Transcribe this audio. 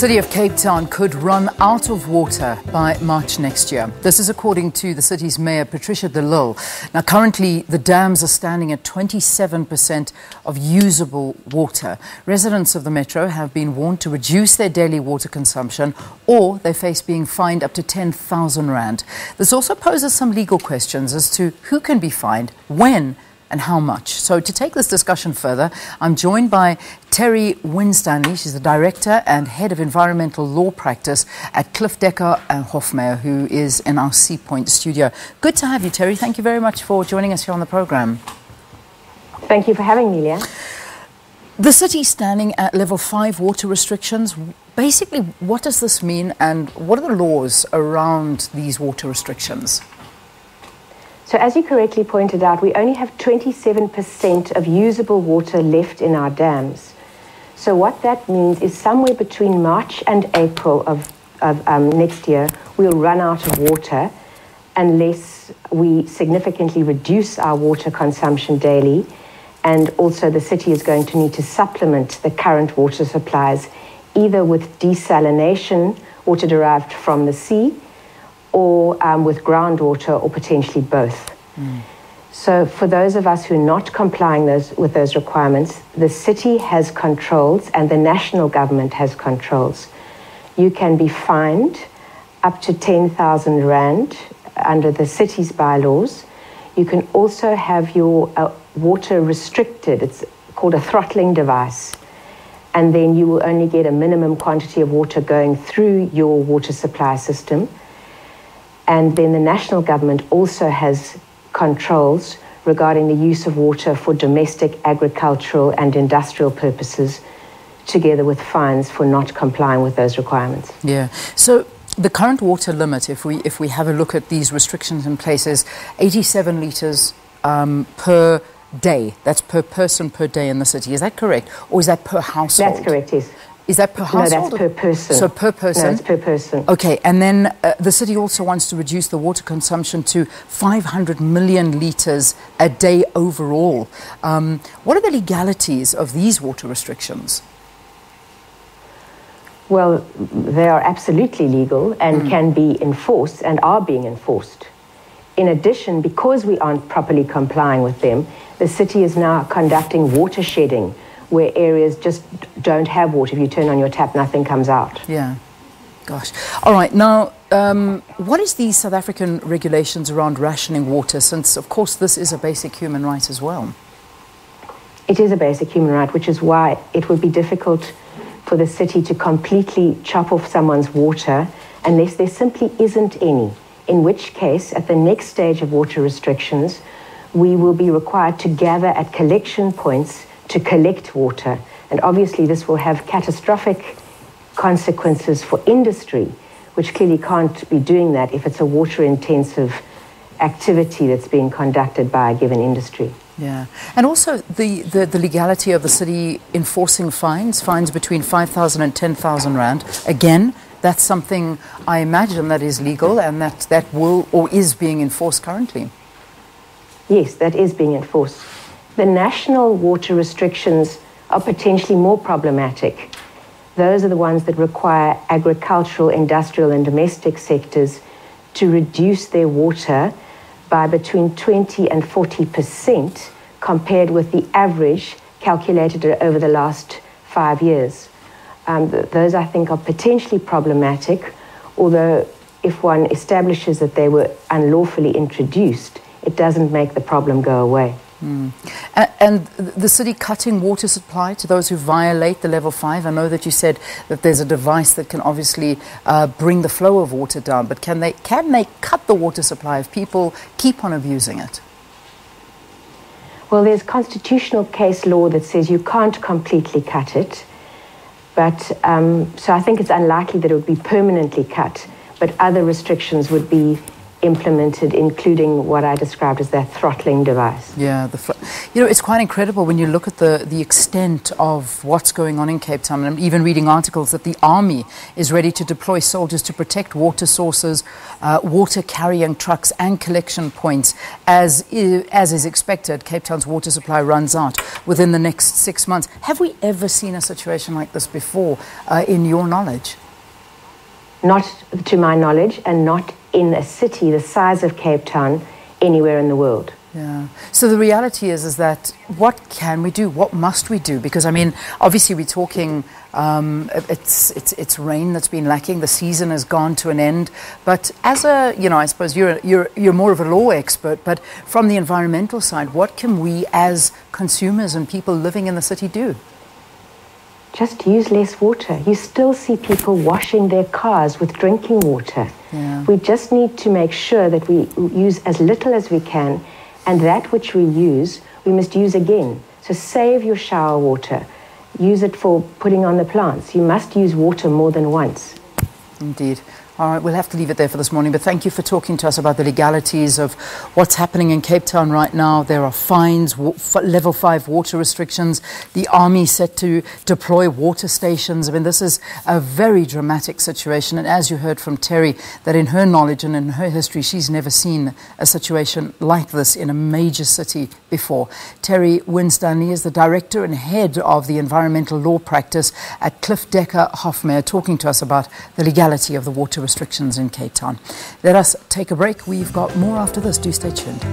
The city of Cape Town could run out of water by March next year. This is according to the city's mayor, Patricia de Lille. Now, currently, the dams are standing at 27% of usable water. Residents of the metro have been warned to reduce their daily water consumption, or they face being fined up to 10,000 rand. This also poses some legal questions as to who can be fined, when, and how much. So to take this discussion further, I'm joined by Terry Winstanley. She's the Director and Head of Environmental Law Practice at Cliffe Dekker Hofmeyr, who is in our Sea Point studio. Good to have you, Terry. Thank you very much for joining us here on the programme. Thank you for having me, Leah. The city standing at level 5 water restrictions. Basically, what does this mean, and what are the laws around these water restrictions? So as you correctly pointed out, we only have 27% of usable water left in our dams. So what that means is somewhere between March and April of next year, we'll run out of water unless we significantly reduce our water consumption daily. And also the city is going to need to supplement the current water supplies, either with desalination, water derived from the sea, or with groundwater, or potentially both. So for those of us who are not complying with those requirements, the city has controls and the national government has controls. You can be fined up to 10,000 rand under the city's bylaws. You can also have your water restricted. It's called a throttling device. And then you will only get a minimum quantity of water going through your water supply system. And then the national government also has controls regarding the use of water for domestic, agricultural and industrial purposes, together with fines for not complying with those requirements. Yeah. So the current water limit, if we have a look at these restrictions in place, is 87 litres per day. That's per person per day in the city. Is that correct? Or is that per household? That's correct, yes. Is that per household? No, that's per person. So per person? No, it's per person. Okay, and then the city also wants to reduce the water consumption to 500 million litres a day overall. What are the legalities of these water restrictions? Well, they are absolutely legal and can be enforced and are being enforced. In addition, because we aren't properly complying with them, the city is now conducting water shedding, where areas just don't have water. If you turn on your tap, nothing comes out. Yeah. Gosh. All right. Now, what is the South African regulations around rationing water, since, of course, this is a basic human right as well? It is a basic human right, which is why it would be difficult for the city to completely chop off someone's water unless there simply isn't any, in which case, at the next stage of water restrictions, we will be required to gather at collection points to collect water. And obviously this will have catastrophic consequences for industry, which clearly can't be doing that if it's a water-intensive activity that's being conducted by a given industry. Yeah. And also the legality of the city enforcing fines between 5,000 and 10,000 rand. Again, that's something I imagine that is legal and that will or is being enforced currently. Yes, that is being enforced. The national water restrictions are potentially more problematic. Those are the ones that require agricultural, industrial and domestic sectors to reduce their water by between 20 and 40% compared with the average calculated over the last 5 years. Those, I think, are potentially problematic, although if one establishes that they were unlawfully introduced, it doesn't make the problem go away. And the city cutting water supply to those who violate the level 5. I know that you said that there's a device that can obviously bring the flow of water down, but can they cut the water supply if people keep on abusing it? Well, there's constitutional case law that says you can't completely cut it, but so I think it's unlikely that it would be permanently cut, but other restrictions would be implemented, including what I described as that throttling device. Yeah, it's quite incredible when you look at the extent of what's going on in Cape Town. And I'm even reading articles that the army is ready to deploy soldiers to protect water sources, water carrying trucks and collection points. As is expected, Cape Town's water supply runs out within the next 6 months. Have we ever seen a situation like this before, in your knowledge? Not to my knowledge, and not in a city the size of Cape Town anywhere in the world. Yeah. So the reality is that what can we do? What must we do? Because I mean, obviously we're talking, it's rain that's been lacking. The season has gone to an end. But as a, I suppose you're more of a law expert. But from the environmental side, what can we as consumers and people living in the city do? Just use less water. You still see people washing their cars with drinking water. Yeah. We just need to make sure that we use as little as we can, and that which we use, we must use again. So save your shower water. Use it for putting on the plants. You must use water more than once. Indeed. All right, we'll have to leave it there for this morning, but thank you for talking to us about the legalities of what's happening in Cape Town right now. There are fines, level 5 water restrictions, the army set to deploy water stations. I mean, this is a very dramatic situation, and as you heard from Terry, that in her knowledge and in her history, she's never seen a situation like this in a major city before. Terry Winstanley is the director and head of the environmental law practice at Cliffe Dekker Hofmeyr, talking to us about the legality of the water restrictions in Cape Town. Let us take a break. We've got more after this. Do stay tuned.